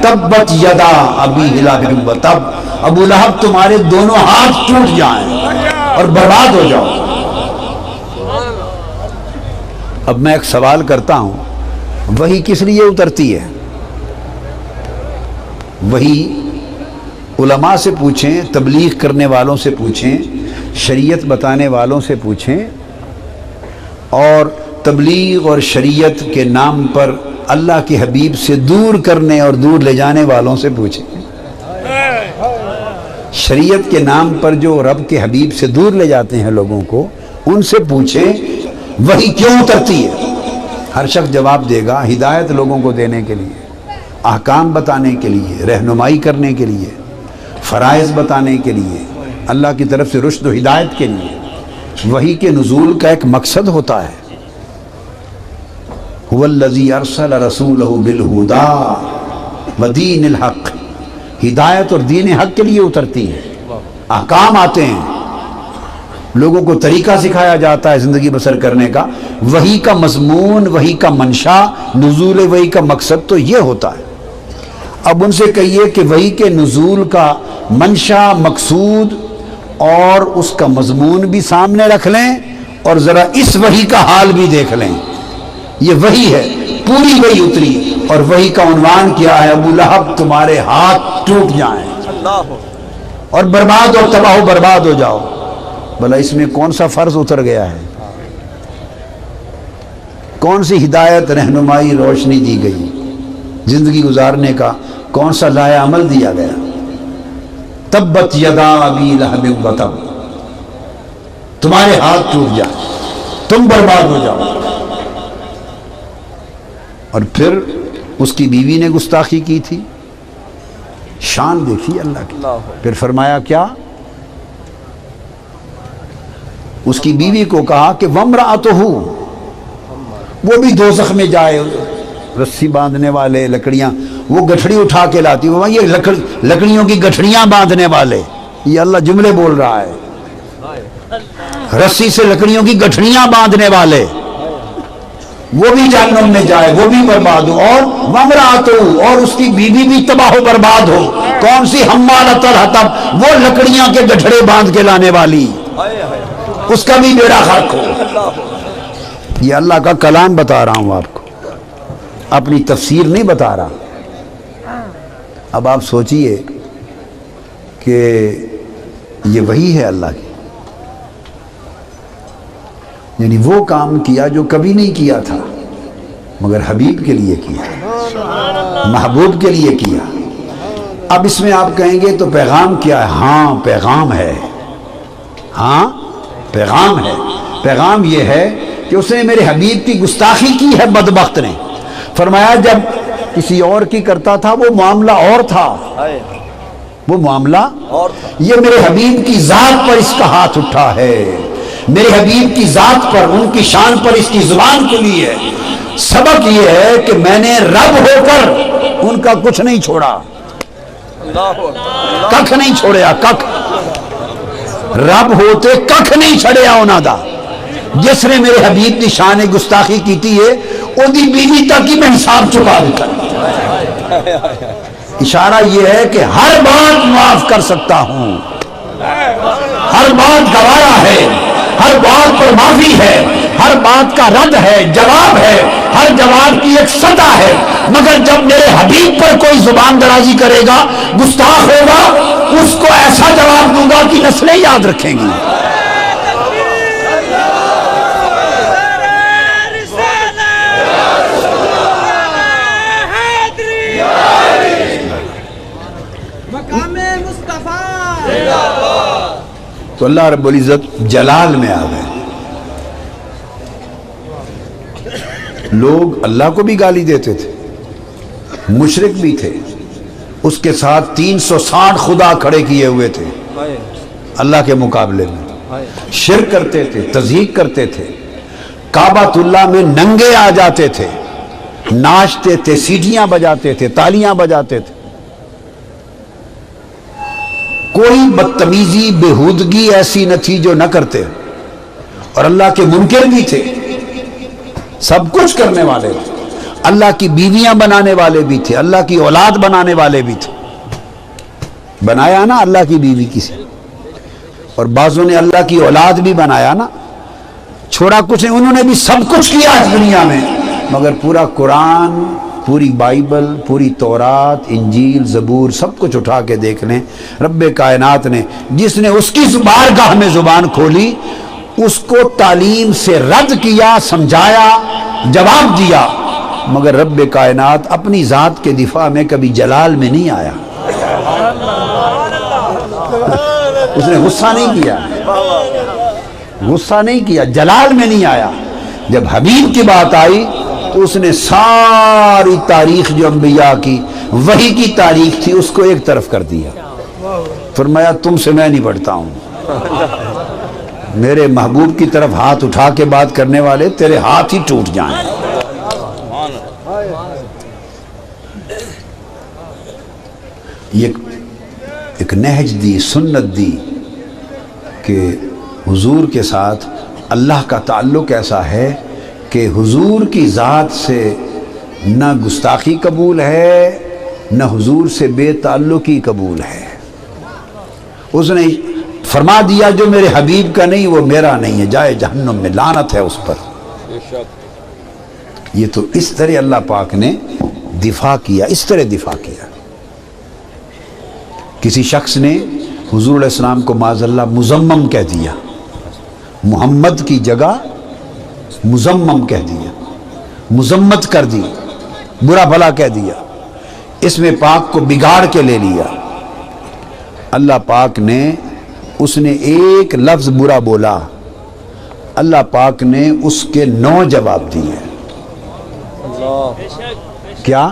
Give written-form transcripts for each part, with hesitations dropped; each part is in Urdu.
تبت یدا ابی لہب وتب، ابو لہب تمہارے دونوں ہاتھ ٹوٹ جائیں اور برباد ہو جاؤ۔ اب میں ایک سوال کرتا ہوں، وحی کس لیے اترتی ہے؟ وحی علماء سے پوچھیں، تبلیغ کرنے والوں سے پوچھیں، شریعت بتانے والوں سے پوچھیں، اور تبلیغ اور شریعت کے نام پر اللہ کے حبیب سے دور کرنے اور دور لے جانے والوں سے پوچھیں۔ شریعت کے نام پر جو رب کے حبیب سے دور لے جاتے ہیں لوگوں کو، ان سے پوچھیں وحی کیوں اترتی ہے۔ ہر شخص جواب دے گا ہدایت لوگوں کو دینے کے لیے، احکام بتانے کے لیے، رہنمائی کرنے کے لیے، فرائض بتانے کے لیے، اللہ کی طرف سے رشد و ہدایت کے لیے۔ وحی کے نزول کا ایک مقصد ہوتا ہے، هو الذی ارسل رسولہ بالہدی ودین الحق، ہدایت اور دین حق کے لیے اترتی ہے۔ احکام آتے ہیں، لوگوں کو طریقہ سکھایا جاتا ہے زندگی بسر کرنے کا۔ وحی کا مضمون، وحی کا منشا، نزول وحی کا مقصد تو یہ ہوتا ہے۔ اب ان سے کہیے کہ وحی کے نزول کا منشا، مقصود اور اس کا مضمون بھی سامنے رکھ لیں، اور ذرا اس وحی کا حال بھی دیکھ لیں۔ یہ وحی ہے، پوری وحی اتری، اور وحی کا عنوان کیا ہے؟ ابو لہب تمہارے ہاتھ ٹوٹ جائیں اور برباد اور تباہ و برباد ہو جاؤ۔ بھلا اس میں کون سا فرض اتر گیا ہے؟ کون سی ہدایت، رہنمائی، روشنی دی گئی؟ زندگی گزارنے کا کون سا لائحہ عمل دیا گیا؟ تبت یدا ابی لہب وتب، تمہارے ہاتھ ٹوٹ جائیں، تم برباد ہو جاؤ۔ اور پھر اس کی بیوی نے گستاخی کی تھی، شان دیکھی اللہ کی۔ پھر فرمایا کیا؟ اس کی بیوی کو کہا کہ وامرأتہ، وہ بھی دوزخ میں جائے، رسی باندھنے والے، لکڑیاں، وہ گٹھڑی اٹھا کے لاتی، وہ یہ لکڑیوں کی گٹھڑیاں باندھنے والے، یہ اللہ جملے بول رہا ہے، رسی سے لکڑیوں کی گٹھڑیاں باندھنے والے، وہ بھی جہنم میں جائے، وہ بھی برباد ہو، اور وامرأتہ، اور اس کی بیوی بھی تباہ و برباد ہو۔ کون سی؟ حمالۃ الحطب، وہ لکڑیاں کے گٹھڑے باندھ کے لانے والی، اس کا بھی بیڑا غرق ہو۔ یہ اللہ کا کلام بتا رہا ہوں آپ کو، اپنی تفسیر نہیں بتا رہا۔ اب آپ سوچئے کہ یہ وحی ہے اللہ کی، یعنی وہ کام کیا جو کبھی نہیں کیا تھا، مگر حبیب کے لیے کیا، محبوب کے لیے کیا۔ اب اس میں آپ کہیں گے تو پیغام کیا ہے؟ ہاں پیغام ہے، ہاں پیغام ہے۔ پیغام یہ ہے کہ اس نے میرے حبیب کی گستاخی کی ہے، بدبخت نے۔ فرمایا جب کسی اور کی کرتا تھا وہ معاملہ اور تھا، وہ معاملہ اور تھا، یہ میرے حبیب کی ذات پر اس کا ہاتھ اٹھا ہے، میرے حبیب کی ذات پر، ان کی شان پر اس کی زبان کھلی ہے۔ سبق یہ ہے کہ میں نے رب ہو کر ان کا کچھ نہیں چھوڑا، ککھ نہیں چھوڑیا، ککھ، رب ہوتے ککھ نہیں چھڑیا انہاں دا۔ جس نے میرے حبیب کی شان گستاخی کیتی ہے، ان دی بیوی تک ہی میں حساب چکا دیتا۔ اشارہ یہ ہے کہ ہر بات معاف کر سکتا ہوں، ہر بات گوارا ہے، ہر بات پر معافی ہے، ہر بات کا رد ہے، جواب ہے، ہر جواب کی ایک سطح ہے۔ مگر جب میرے حبیب پر کوئی زبان درازی کرے گا، گستاخ ہوگا، اس کو ایسا جواب دوں گا کہ نسلیں یاد رکھیں گی۔ تو اللہ رب العزت جلال میں آ گئے۔ لوگ اللہ کو بھی گالی دیتے تھے، مشرک بھی تھے، اس کے ساتھ 360 خدا کھڑے کیے ہوئے تھے اللہ کے مقابلے میں، شرک کرتے تھے، تضحیق کرتے تھے، کعبۃ اللہ میں ننگے آ جاتے تھے، ناچتے تھے، سیٹیاں بجاتے تھے، تالیاں بجاتے تھے، کوئی بدتمیزی، بےہودگی ایسی نہ تھی جو نہ کرتے، اور اللہ کے منکر بھی تھے، سب کچھ کرنے والے تھے۔ اللہ کی بیویاں بنانے والے بھی تھے، اللہ کی اولاد بنانے والے بھی تھے. بنایا نا اللہ کی بیوی کسی، اور بعضوں نے اللہ کی اولاد بھی بنایا نا. چھوڑا کچھ نہیں، انہوں نے بھی سب کچھ کیا اس دنیا میں، مگر پورا قرآن، پوری بائبل، پوری تورات، انجیل، زبور سب کچھ اٹھا کے دیکھ لیں. رب کائنات نے جس نے اس کی بارگاہ میں زبان کھولی اس کو تعلیم سے رد کیا، سمجھایا، جواب دیا، مگر رب کائنات اپنی ذات کے دفاع میں کبھی جلال میں نہیں آیا. اس نے غصہ نہیں کیا، غصہ نہیں کیا، جلال میں نہیں آیا. جب حبیب کی بات آئی تو اس نے ساری تاریخ جو انبیاء کی وحی کی تاریخ تھی اس کو ایک طرف کر دیا. فرمایا تم سے میں نہیں پڑھتا ہوں، میرے محبوب کی طرف ہاتھ اٹھا کے بات کرنے والے تیرے ہاتھ ہی ٹوٹ جائیں. یہ ایک نہج دی، سنت دی کہ حضور کے ساتھ اللہ کا تعلق ایسا ہے کہ حضور کی ذات سے نہ گستاخی قبول ہے نہ حضور سے بے تعلقی قبول ہے. اس نے فرما دیا جو میرے حبیب کا نہیں وہ میرا نہیں ہے، جائے جہنم میں، لعنت ہے اس پر. یہ تو اس طرح اللہ پاک نے دفاع کیا، اس طرح دفاع کیا. کسی شخص نے حضور علیہ السلام کو معاذ اللہ مذمم کہہ دیا، محمد کی جگہ مذمم کہہ دیا، مذمت کر دی، برا بھلا کہہ دیا، اس میں پاک کو بگاڑ کے لے لیا. اللہ پاک نے اس نے ایک لفظ برا بولا، اللہ پاک نے اس کے 9 جواب دیے. کیا؟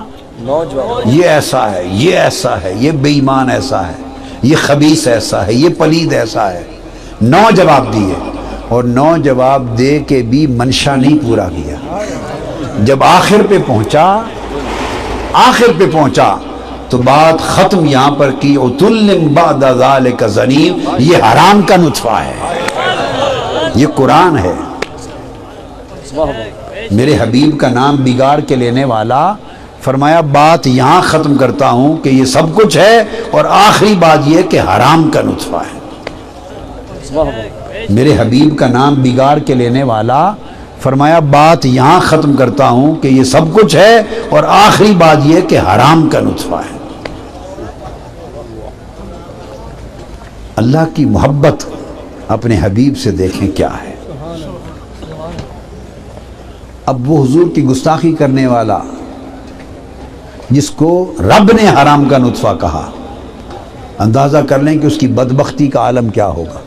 یہ ایسا ہے، یہ ایسا ہے، یہ بے ایمان ایسا ہے، یہ خبیث ایسا ہے، یہ پلید ایسا ہے. 9 جواب دیے، اور 9 جواب دے کے بھی منشا نہیں پورا کیا. جب آخر پہ پہنچا تو بات ختم یہاں پر کی، عُتُلٍ بَعْدَ ذَلِكَ زَنِيمٍ. یہ حرام کا نطفہ ہے، یہ قرآن ہے. میرے حبیب کا نام بگاڑ کے لینے والا فرمایا بات یہاں ختم کرتا ہوں کہ یہ سب کچھ ہے، اور آخری بات یہ کہ حرام کا نطفہ ہے. میرے حبیب کا نام بگاڑ کے لینے والا فرمایا بات یہاں ختم کرتا ہوں کہ یہ سب کچھ ہے، اور آخری بات یہ کہ حرام کا نطفہ ہے. اللہ کی محبت اپنے حبیب سے دیکھیں کیا ہے. اب وہ حضور کی گستاخی کرنے والا جس کو رب نے حرام کا نطفہ کہا، اندازہ کر لیں کہ اس کی بدبختی کا عالم کیا ہوگا.